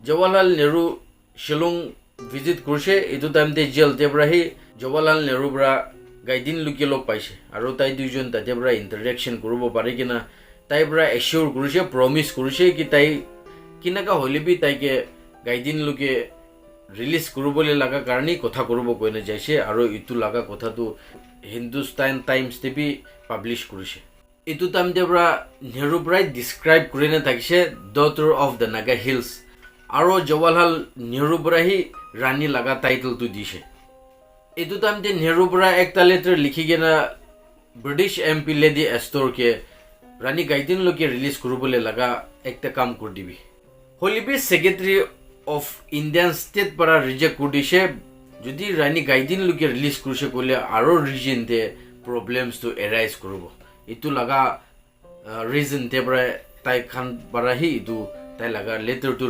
Jawaharlal Nehru Shillong visit কৰিছে এইটো টাইমতে জেল তেব্ৰাহি জৱাহৰলাল নেহৰু পৰা গাইডিন লোকে লগ পাইছে আৰু তাই দুইজন তাতে পৰা ইণ্টাৰেকশ্যন কৰিব পাৰে কিনা তাই পৰা এচিয়ৰ কৰিছে প্ৰমিছ কৰিছে কি তাই কিনাকা হ'লে বি তাইকে গাইডিন লোকে ৰিলিজ কৰিবলৈ লগা কাৰণে কথা কৰিব কৈ নাযাইছে আৰু এইটো লগা কথাটো হিন্দুস্তান টাইমছ টিভি পাব্লিছ কৰিছে এইটো টাইমতে পৰা নেহৰু পৰাই ডিছক্ৰাইব কৰি নাথাকিছে daughter of the Naga Hills আৰু জৱাহৰলাল নেহৰু পৰাহি ৰাণী লগা টাইটেলটো দিছে এইটো টাইমতে নেহৰু পৰা একটা লেটাৰ লিখি কিনে ব্ৰিটিছ এম পি লেডি এষ্টৰকে ৰাণী গাইডিনলৈকে ৰিলিজ কৰিবলৈ লগা একটা কাম কৰি দিবি হলিবি ছেক্ৰেটাৰী অফ ইণ্ডিয়ান ষ্টেট পৰা ৰিজেক্ট কৰি দিছে যদি ৰাণী গাইডিনলৈকে ৰিলিজ কৰিছে ক'লে আৰু ৰিজনতে প্ৰব্লেমছটো এৰাইজ কৰিব এইটো লগা ৰিজনতে পৰা তাই খান পৰাহি এইটো তাই লগা লেটাৰটো